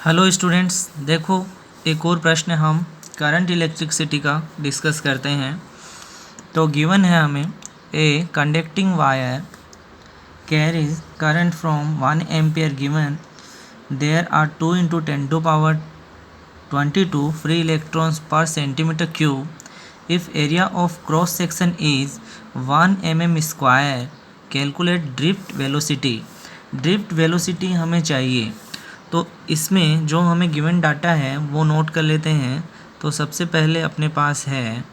Hello students, देखो एक और प्रश्न हम करंट इलेक्ट्रिसिटी का डिस्कस करते हैं। तो गिवन है हमें a conducting wire carries current from 1 ampere given there are 2 into 10 to power 22 free electrons per centimeter cube if area of cross section is 1 mm square calculate drift velocity। Drift velocity हमें चाहिए। तो इसमें जो हमें given data है वो note कर लेते हैं। तो सबसे पहले अपने पास है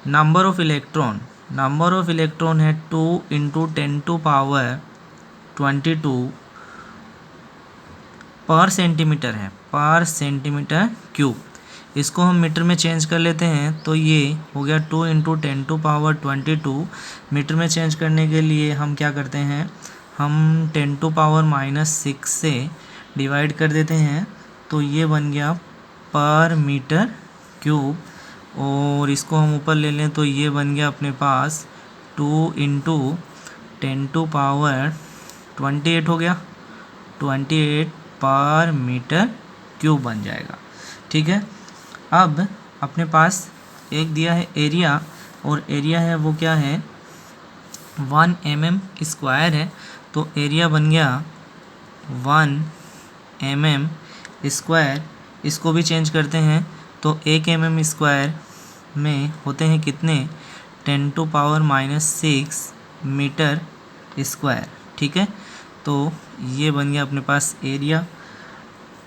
नंबर ऑफ इलेक्ट्रॉन है 2 into 10 to power 22 पर सेंटीमीटर है, पर सेंटीमीटर क्यूब। इसको हम मीटर में चेंज कर लेते हैं तो ये हो गया 2 into 10 to power 22। मीटर में चेंज करने के लिए हम क्या करते हैं, हम 10 to power -6 से डिवाइड कर देते हैं तो ये बन गया पर मीटर क्यूब। और इसको हम ऊपर ले लें तो ये बन गया अपने पास 2 into 10 to power 28 हो गया, 28 पर मीटर क्यूब बन जाएगा। ठीक है, अब अपने पास एक दिया है एरिया, और एरिया है वो क्या है 1 mm स्क्वायर है। तो एरिया बन गया 1 mm स्क्वायर। इसको भी चेंज करते हैं तो 1 mm स्क्वायर में होते हैं कितने, 10 to power -6 मीटर स्क्वायर। ठीक है, तो ये बन गया अपने पास एरिया।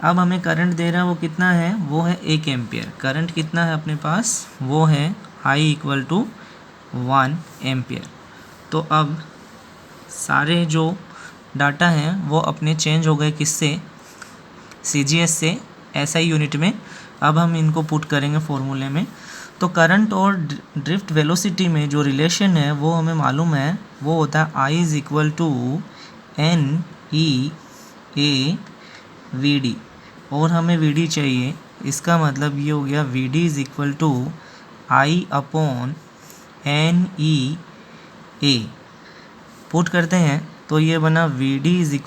अब हमें करंट दे रहा है वो कितना है, वो है 1 एम्पियर। करंट कितना है अपने पास, वो है I = 1 एम्पियर। तो अब सारे जो डाटा हैं वो अपने चेंज हो गए किससे, CGS से SI यूनिट में। अब हम इनको पुट करेंगे फॉर्मूले में। तो करंट और ड्रिफ्ट वेलोसिटी में जो रिलेशन है वो हमें मालूम है, वो होता है I = NE/AVD। और हमें VD चाहिए, इसका मतलब ये हो गया VD = I/NE/A। पुट करते हैं तो ये बना VD =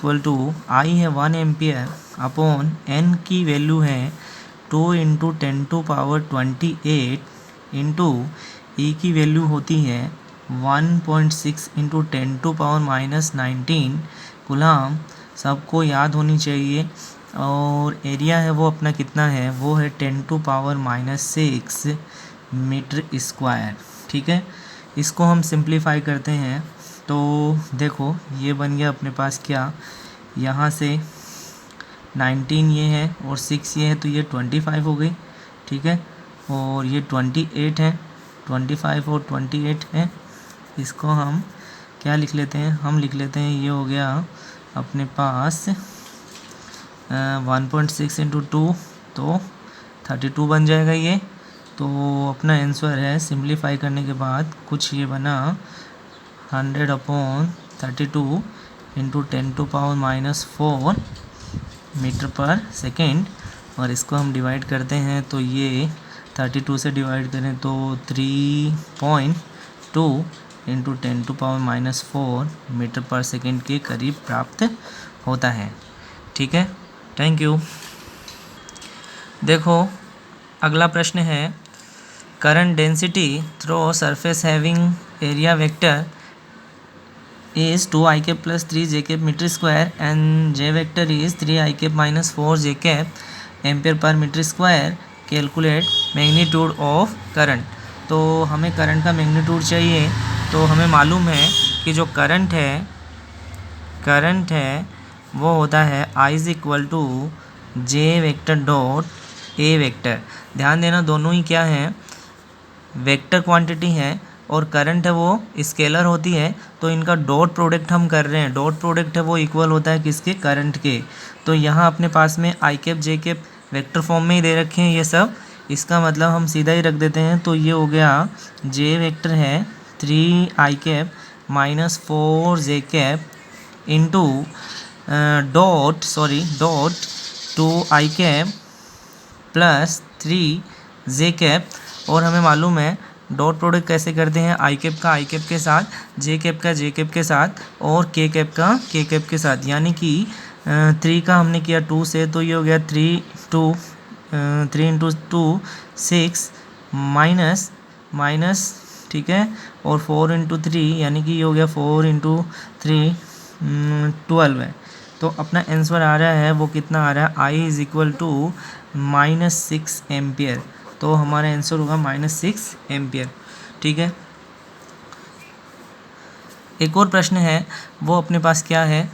I है 1 एम्पियर अपॉन N की वैल्यू है 2 into 10 to power 28 into E की वैल्यू होती है 1.6 into 10 to power -19 कूलम। सबको याद होनी चाहिए। और एरिया है वो अपना कितना है, वो है 10 to power -6 मीटर स्क्वायर। ठीक है, इसको हम सिंप्लीफाई करते हैं तो देखो ये बन गया अपने पास क्या, यहाँ से 19 ये है और 6 ये है तो ये 25 हो गई। ठीक है, और ये 28 है, 25 और 28 है। इसको हम क्या लिख लेते हैं, हम लिख लेते हैं ये हो गया अपने पास 1.6 into 2 तो 32 बन जाएगा ये। तो अपना आंसर है सिंप्लीफाई करने के बाद कुछ ये बना 100/32 into 10 to power -4 मीटर पर सेकेंड। और इसको हम डिवाइड करते हैं तो ये 32 से डिवाइड करें तो 3.2 into 10 to power -4 मीटर पर सेकेंड के करीब प्राप्त होता है। ठीक है, थैंक यू। देखो अगला प्रश्न है, current density through surface having area vector is 2i cap + 3j cap metre square and j vector is 3i cap - 4j cap ampere per metre square. Calculate magnitude of current. तो हमें current का magnitude चाहिए। तो हमें मालूम है कि जो करंट है वो होता है I = j vector dot a vector. ध्यान देना दोनों ही क्या हैं, वेक्टर क्वांटिटी है, और करंट है वो स्केलर होती है। तो इनका डॉट प्रोडक्ट हम कर रहे हैं, डॉट प्रोडक्ट है वो इक्वल होता है किसके, करंट के। तो यहाँ अपने पास में I cap J cap vector form में ही दे रखे हैं ये सब। इसका मतलब हम सीधा ही रख देते हैं तो ये हो गया J वेक्टर है 3i cap -4j cap into dot 2i cap + 3j cap. और हमें मालूम है डॉट प्रोडक्ट कैसे करते हैं, आई कैप का आई कैप के साथ, जे कैप का जे कैप के साथ, और के कैप का के कैप के साथ। यानी कि 3 का हमने किया 2 से, तो ये हो गया 3 इंटू 2 6 माइनस माइनस, ठीक है, और 4 इंटू 3 यानी कि ये हो गया 4 इंटू 3 12 है। तो अपना आंसर आ रहा है वो कितना आ रहा है, I is equal to -6 ampere. तो हमारा आंसर होगा -6 एम्पियर, ठीक है। एक और प्रश्न है, वो अपने पास क्या है,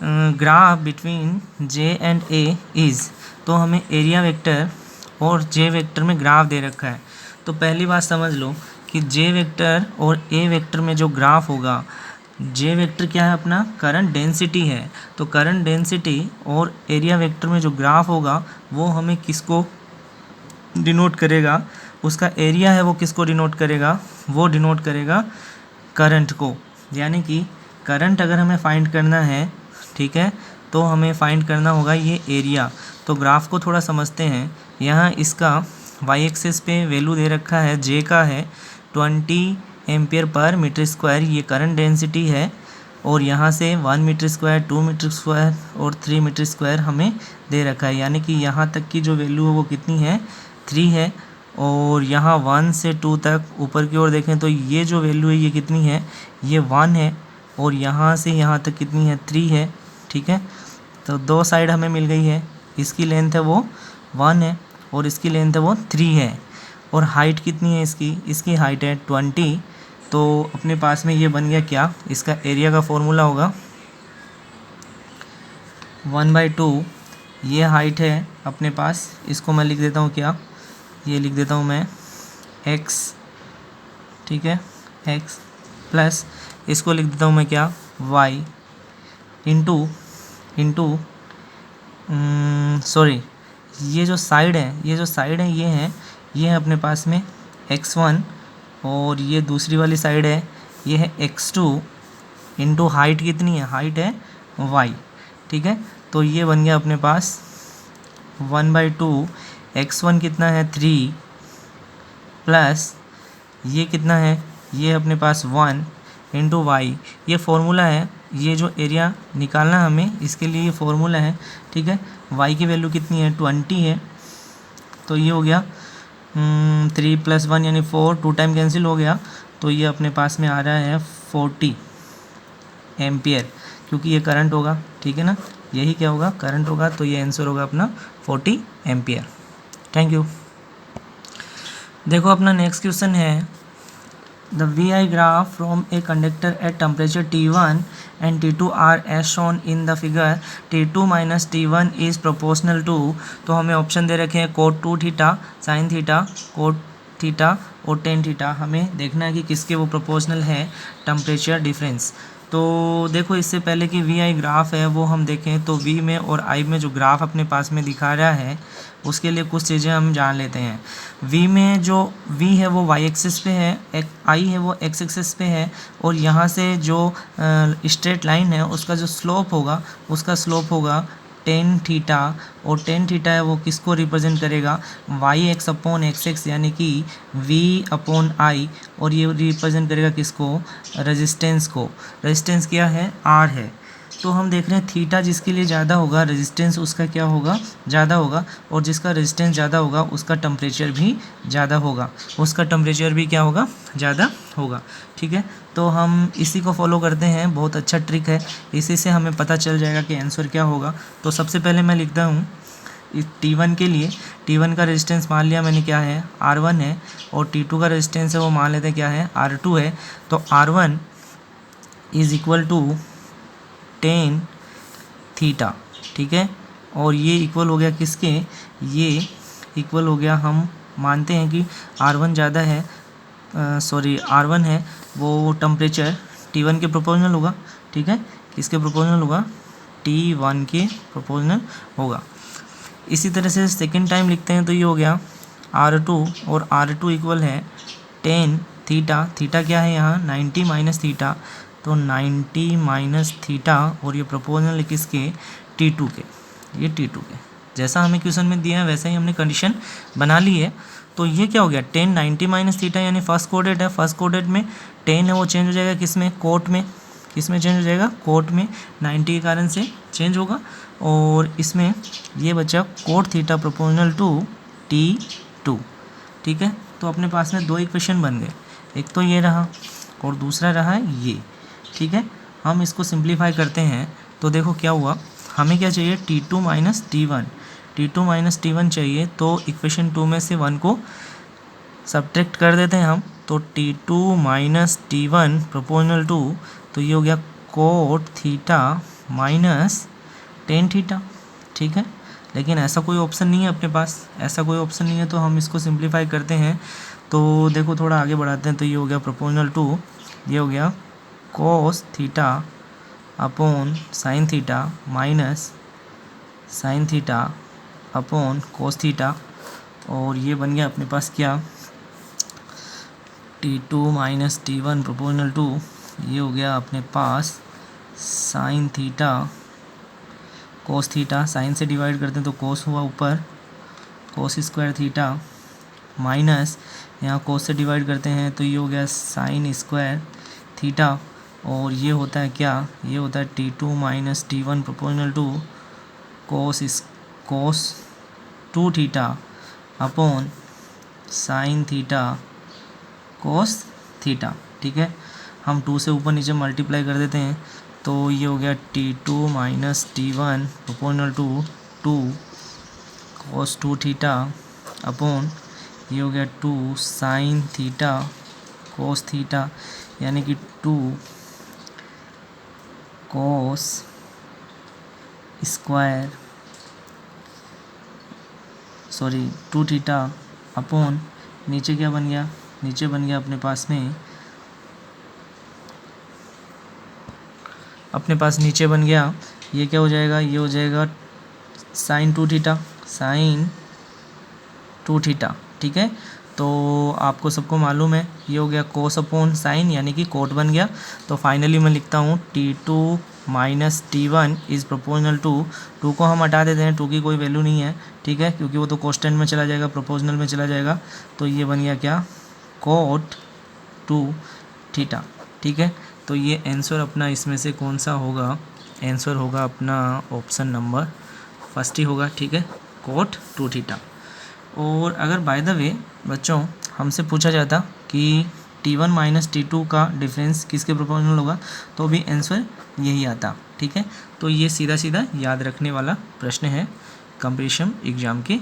graph between J and A is. तो हमें एरिया वेक्टर और J वेक्टर में ग्राफ दे रखा है। तो पहली बात समझ लो कि J वेक्टर और A वेक्टर में जो ग्राफ होगा, J वेक्टर क्या है अपना, करंट डेंसिटी है। तो करंट डेंसिटी और एरिया वेक्टर में जो ग्राफ होगा वो हमें किसको डिनोट करेगा, उसका एरिया है वो किसको डिनोट करेगा, वो डिनोट करेगा करंट को। यानी कि करंट अगर हमें फाइंड करना है, ठीक है, तो हमें फाइंड करना होगा ये एरिया। तो ग्राफ को थोड़ा समझते हैं। यहाँ इसका वाई एक्सिस पे वैल्यू दे रखा है, जे का है 20 एम्पियर पर मीटर स्क्वायर, ये करंट डेंसिटी है। और यहाँ से 1 मीटर स्क्वायर, 2 मीटर स्क्वायर और 3 मीटर स्क्वायर हमें दे रखा है। यानी कि यहाँ तक की जो वैल्यू है वो कितनी है, 3 है। और यहाँ 1 से 2 तक ऊपर की ओर देखें तो ये जो वैल्यू है ये कितनी है, ये 1 है। और यहाँ से यहाँ तक कितनी है, 3 है, ठीक है। तो दो साइड हमें मिल गई है। इसकी लेंथ है वो 1 है और इसकी लेंथ है वो 3 है। और हाइट कितनी है इसकी हाइट है 20। तो अपने पास में ये बन गया क्या, इसका एरिया का फॉर्मूला होगा 1/2। ये हाइट है अपने पास, इसको मैं लिख देता हूँ क्या, ये लिख देता हूँ मैं x, ठीक है, x प्लस इसको लिख देता हूँ मैं क्या, y इंटू सॉरी, ये जो साइड है ये है अपने पास में x1। और ये दूसरी वाली साइड है ये है x2 इंटू हाइट कितनी है, हाइट है y, ठीक है। तो ये बन गया अपने पास 1/2, x1 कितना है 3 प्लस ये कितना है, ये अपने पास 1 इंटू वाई। ये फॉर्मूला है, ये जो एरिया निकालना है हमें इसके लिए ये फॉर्मूला है, ठीक है। y की वैल्यू कितनी है 20 है। तो ये हो गया 3 + 1 यानी 4, 2 टाइम कैंसिल हो गया। तो ये अपने पास में आ रहा है 40 एम्पियर, क्योंकि ये करंट होगा, ठीक है ना, यही क्या होगा, करंट होगा। तो ये आंसर होगा अपना 40 एम्पियर। Thank you. देखो अपना नेक्स्ट क्वेश्चन है, the VI graph from a conductor at temperature T1 and T2 are as shown in the figure. T2 minus T1 is proportional to। तो हमें ऑप्शन दे रखे हैं cot 2 theta, sin theta, cot theta और tan theta. हमें देखना है कि किसके वो प्रोपोर्शनल है टेम्परेचर डिफरेंस। तो देखो इससे पहले कि VI ग्राफ है वो हम देखें तो V में और I में जो ग्राफ अपने पास में दिखा रहा है उसके लिए कुछ चीज़ें हम जान लेते हैं। V में जो V है वो y एक्सिस पे है, I है वो x एक्सिस पे है। और यहाँ से जो स्ट्रेट लाइन है उसका जो स्लोप होगा tan थीटा। और tan थीटा है वो किसको रिप्रेजेंट करेगा, yx/xx यानी कि v/I। और ये रिप्रेजेंट करेगा किसको, रेजिस्टेंस को। रेजिस्टेंस क्या है, r है। तो हम देख रहे हैं थीटा जिसके लिए ज़्यादा होगा रेजिस्टेंस उसका क्या होगा, ज़्यादा होगा। और जिसका रेजिस्टेंस ज़्यादा होगा उसका टेम्परेचर भी ज़्यादा होगा, ज़्यादा होगा, ठीक है। तो हम इसी को फॉलो करते हैं, बहुत अच्छा ट्रिक है, इसी से हमें पता चल जाएगा कि आंसर क्या होगा। तो सबसे पहले मैं लिखता हूँ T1 के लिए, T1 का रेजिस्टेंस मान लिया मैंने क्या है, R1 है। और T2 का रेजिस्टेंस है वो मान लेते हैं क्या है, R2 है। तो R1 is equal to tan theta, ठीक है। और ये इक्वल हो गया किसके, ये इक्वल हो गया, हम मानते हैं कि R1 ज़्यादा है, R1 है वो टेम्परेचर T1 के प्रोपोर्शनल होगा, ठीक है। किसके प्रोपोर्शनल होगा, T1 के प्रोपोर्शनल होगा। इसी तरह से सेकेंड टाइम लिखते हैं तो ये हो गया R2 और R2 इक्वल है tan थीटा। थीटा क्या है यहाँ 90 माइनस थीटा, तो 90 माइनस थीटा। और ये प्रोपोर्शनल है किसके, T2 के, ये T2 के। जैसा हमें क्वेश्चन में दिया है वैसा ही हमने कंडीशन बना ली है। तो ये क्या हो गया, tan 90 माइनस थीटा यानी फर्स्ट कोडेड है, फर्स्ट कोडेड में tan है वो चेंज हो जाएगा किस में, कोट में, किस में चेंज हो जाएगा, कोट में 90 के कारण से चेंज होगा। और इसमें ये बचा cot theta proportional to T2, ठीक है। तो अपने पास में दो इक्वेशन बन गए, एक तो ये रहा और दूसरा रहा है ये, ठीक है। हम इसको सिंप्लीफाई करते हैं तो देखो क्या हुआ, हमें क्या चाहिए, T2 minus T1, T2 minus T1 चाहिए। तो इक्वेशन 2 में से 1 को सब्ट्रैक्ट कर देते हैं हम, तो T2 minus T1 proportional to, तो ये हो गया cot theta minus tan theta, ठीक है। लेकिन ऐसा कोई ऑप्शन नहीं है अपने पास, ऐसा कोई ऑप्शन नहीं है, तो हम इसको सिंप्लीफाई करते हैं। तो देखो थोड़ा आगे बढ़ाते हैं, तो ये हो गया प्रोपोर्शनल टू, ये हो गया cos theta upon sine theta minus sine theta upon cos theta, और ये बन गया अपने पास क्या, T2 minus T1 proportional to, ये हो गया अपने पास sine theta cos theta, sine से डिवाइड करते हैं तो कोस हुआ ऊपर, कोस स्क्वायर थीटा माइनस यहाँ कोस से डिवाइड करते हैं तो ये हो गया साइन स्क्वायर थीटा, और ये होता है क्या, ये होता है T2 minus T1 proportional to cos 2 theta upon sine theta cos theta, ठीक है। हम 2 से ऊपर नीचे मल्टीप्लाई कर देते हैं तो ये हो गया T2 minus T1 proportional to 2 cos 2 theta upon ये हो गया 2 साइन थीटा कोस थीटा, यानी कि 2 कोस स्क्वायर 2 थीटा अपॉन नीचे क्या बन गया, नीचे बन गया अपने पास में, अपने पास नीचे बन गया, ये क्या हो जाएगा, ये हो जाएगा साइन 2 थीटा, साइन 2 थीटा, ठीक है। तो आपको सबको मालूम है ये हो गया कोस अपॉन साइन, यानी कि कोट बन गया। तो फाइनली मैं लिखता हूँ T2 minus T1 is proportional to, 2 को हम हटा देते हैं, 2 की कोई वैल्यू नहीं है, ठीक है, क्योंकि वो तो कोस्टेंट में चला जाएगा, प्रोपोर्शनल में चला जाएगा। तो ये बन गया क्या, कोट 2 थीटा, ठीक है। तो ये आंसर अपना इसमें से कौन सा होगा, आंसर होगा अपना ऑप्शन नंबर फर्स्ट ही होगा, ठीक है, कोट 2 थीटा। और अगर बाय द वे बच्चों हमसे पूछा जाता कि T1 माइनस T2 का डिफरेंस किसके प्रोपोर्शनल होगा, तो भी आंसर यही आता, ठीक है। तो ये सीधा सीधा याद रखने वाला प्रश्न है कंपटीशन एग्ज़ाम के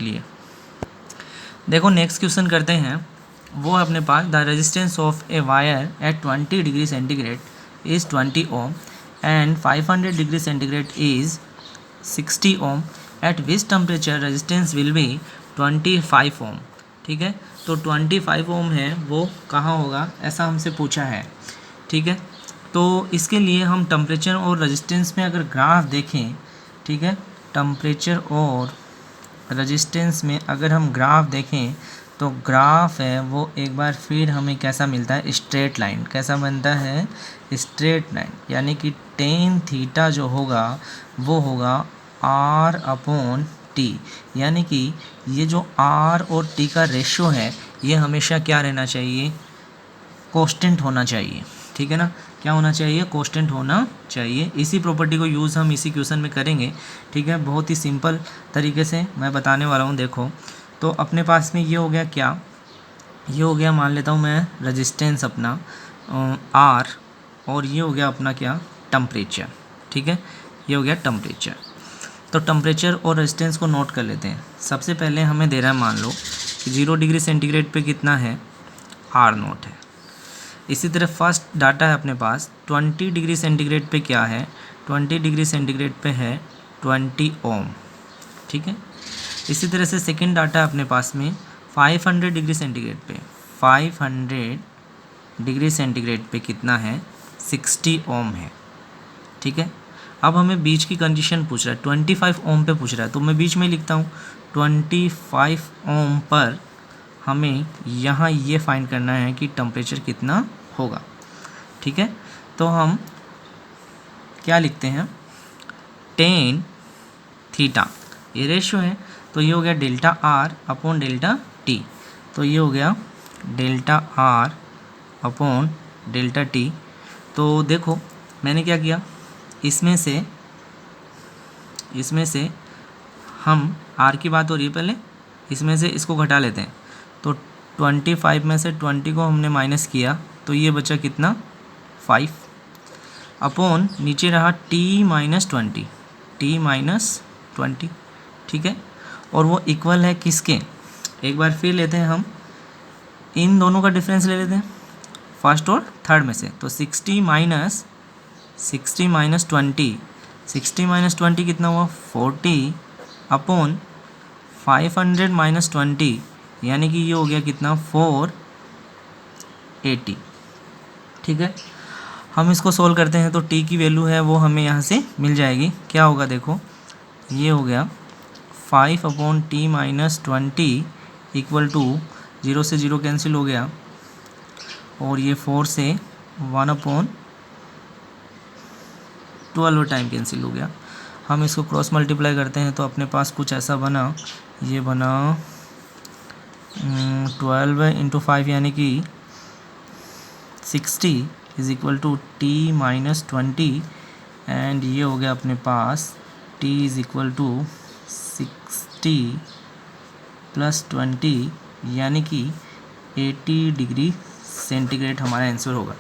लिए। देखो नेक्स्ट क्वेश्चन करते हैं, वो अपने पास the resistance of a wire at 20 degree centigrade is 20 ohm and 500 degree centigrade is 60 ohm, at which temperature resistance will be 25 ohm, ठीक है। तो 25 ओम है वो कहाँ होगा, ऐसा हमसे पूछा है, ठीक है। तो इसके लिए हम टेम्परेचर और रेजिस्टेंस में अगर ग्राफ देखें, ठीक है, टेम्परेचर और रेजिस्टेंस में अगर हम ग्राफ देखें तो ग्राफ है वो एक बार फिर हमें कैसा मिलता है, स्ट्रेट लाइन, कैसा बनता है, स्ट्रेट लाइन, यानी कि टेन थीटा जो होगा वो होगा R अपॉन T, यानी कि ये जो R और T का रेशियो है ये हमेशा क्या रहना चाहिए, कांस्टेंट होना चाहिए, ठीक है ना, क्या होना चाहिए, कांस्टेंट होना चाहिए। इसी प्रॉपर्टी को यूज़ हम इसी क्वेश्चन में करेंगे, ठीक है, बहुत ही सिंपल तरीके से मैं बताने वाला हूँ। देखो तो अपने पास में ये हो गया क्या, ये हो गया मान लेता हूँ मैं रेजिस्टेंस अपना R, और ये हो गया अपना क्या, टेम्परेचर, ठीक है, ये हो गया टेम्परेचर। तो टेम्परेचर और रेजिस्टेंस को नोट कर लेते हैं। सबसे पहले हमें दे रहा है, मान लो 0 डिग्री सेंटीग्रेड पे कितना है, R0 है। इसी तरह फर्स्ट डाटा है अपने पास 20 डिग्री सेंटीग्रेड पे क्या है, 20 डिग्री सेंटीग्रेड पे है 20 ओम, ठीक है। इसी तरह से सेकंड डाटा है अपने पास में 500 डिग्री सेंटीग्रेड पे, 500 डिग्री सेंटीग्रेड पे कितना है, 60 ओम है, ठीक है। अब हमें बीच की कंडीशन पूछ रहा है, 25 ओम पे पूछ रहा है, तो मैं बीच में लिखता हूँ 25 ओम पर हमें यहाँ ये फाइंड करना है कि टेम्परेचर कितना होगा, ठीक है। तो हम क्या लिखते हैं, टेन थीटा, ये रेशियो है, तो ये हो गया delta R upon delta T, तो ये हो गया delta R upon delta T। तो देखो मैंने क्या किया, इसमें से हम आर की बात हो रही है पहले, इसमें से इसको घटा लेते हैं। तो 25 में से 20 को हमने माइनस किया तो ये बचा कितना 5 अपॉन नीचे रहा t माइनस 20, ठीक है। और वो इक्वल है किसके, एक बार फिर लेते हैं हम, इन दोनों का डिफरेंस ले लेते हैं फर्स्ट और थर्ड में से। तो 60 माइनस 20 कितना हुआ 40 अपॉन 500 माइनस 20, यानी कि ये हो गया कितना 480, ठीक है। हम इसको सोल्व करते हैं तो t की वैल्यू है वो हमें यहाँ से मिल जाएगी। क्या होगा देखो, ये हो गया 5 upon t minus 20 equal to 0 से 0 कैंसिल हो गया, और ये 4 से 1 अपॉन 12 टाइम कैंसिल हो गया। हम इसको क्रॉस मल्टीप्लाई करते हैं तो अपने पास कुछ ऐसा बना, ये बना 12 इंटू 5 यानी कि 60 is equal to t minus 20, and ये हो गया अपने पास t is equal to 60 plus 20 यानी कि 80 डिग्री सेंटीग्रेड हमारा आंसर होगा।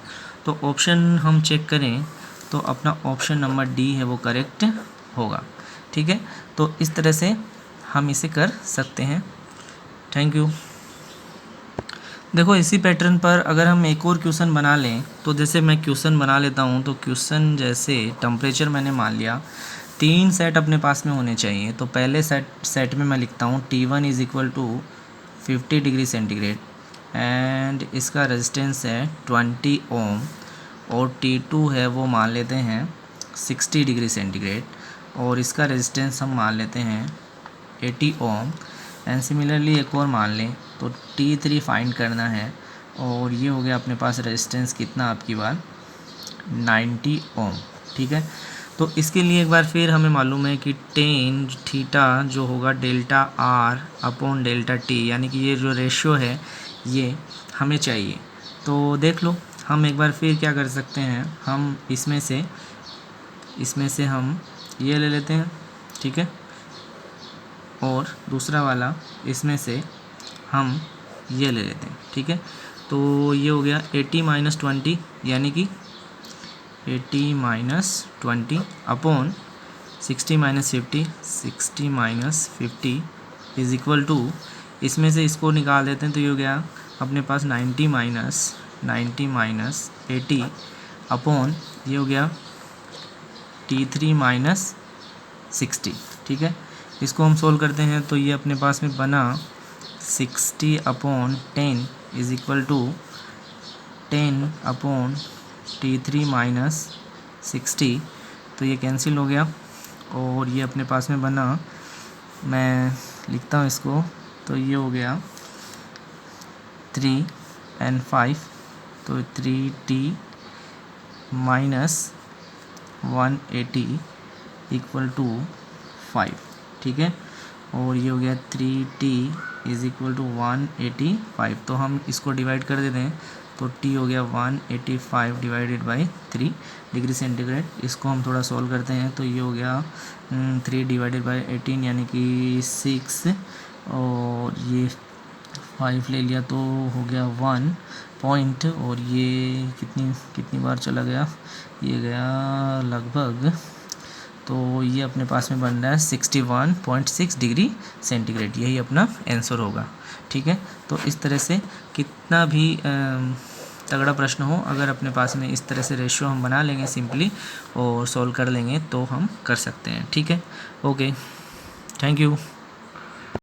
तो ऑप्शन हम चेक करें तो अपना ऑप्शन नंबर डी है वो करेक्ट होगा, ठीक है। तो इस तरह से हम इसे कर सकते हैं। Thank you. देखो इसी पैटर्न पर अगर हम एक और क्वेश्चन बना लें, तो जैसे मैं क्वेश्चन बना लेता हूँ, तो क्वेश्चन जैसे टेम्परेचर मैंने मान लिया 3 सेट अपने पास में होने चाहिए। तो पहले सेट में मैं लिखता हूँ T1 is equal to 50 degree centigrade and इसका रेजिस्टेंस है 20 ओम, और T2 है वो मान लेते हैं 60 डिग्री सेंटीग्रेड और इसका रेजिस्टेंस हम मान लेते हैं 80 ओम। एंड सिमिलरली एक और मान लें तो T3 फाइंड करना है, और ये हो गया अपने पास रेजिस्टेंस कितना आपकी बार 90 ओम, ठीक है। तो इसके लिए एक बार फिर हमें मालूम है कि टेन थीटा जो होगा delta R upon delta T, यानी कि ये जो रेशियो है ये हमें चाहिए। तो देख लो हम एक बार फिर क्या कर सकते हैं, हम इसमें से हम ये ले लेते हैं, ठीक है, और दूसरा वाला इसमें से हम ये ले लेते हैं, ठीक है। तो ये हो गया 80 माइनस 20 यानी कि 80 minus 20 upon 60 minus 50 is equal to, इसमें से इसको निकाल देते हैं तो ये हो गया अपने पास 90 माइनस 80 अपॉन ये हो गया T3 माइनस 60, ठीक है। इसको हम सोल्व करते हैं तो ये अपने पास में बना 60 upon 10 is equal to 10 upon T3 minus 60, तो ये कैंसिल हो गया, और ये अपने पास में बना, मैं लिखता हूँ इसको, तो ये हो गया 3 and 5, तो 3T माइनस 180 इक्वल टू 5, ठीक है। और ये हो गया 3T इज़ इक्वल टू 185, तो हम इसको डिवाइड कर देते हैं तो T हो गया 185 डिवाइडेड बाई 3 डिग्री सेंटीग्रेड। इसको हम थोड़ा सॉल्व करते हैं तो ये हो गया 3 डिवाइडेड बाई 18 यानी कि 6, और ये 5 ले लिया तो हो गया 1 पॉइंट, और ये कितनी बार चला गया, ये गया लगभग, तो ये अपने पास में बन रहा है 61.6 डिग्री सेंटीग्रेड, यही अपना आंसर होगा, ठीक है। तो इस तरह से कितना भी तगड़ा प्रश्न हो, अगर अपने पास में इस तरह से रेशियो हम बना लेंगे सिंपली और सॉल्व कर लेंगे तो हम कर सकते हैं, ठीक है। Okay, thank you.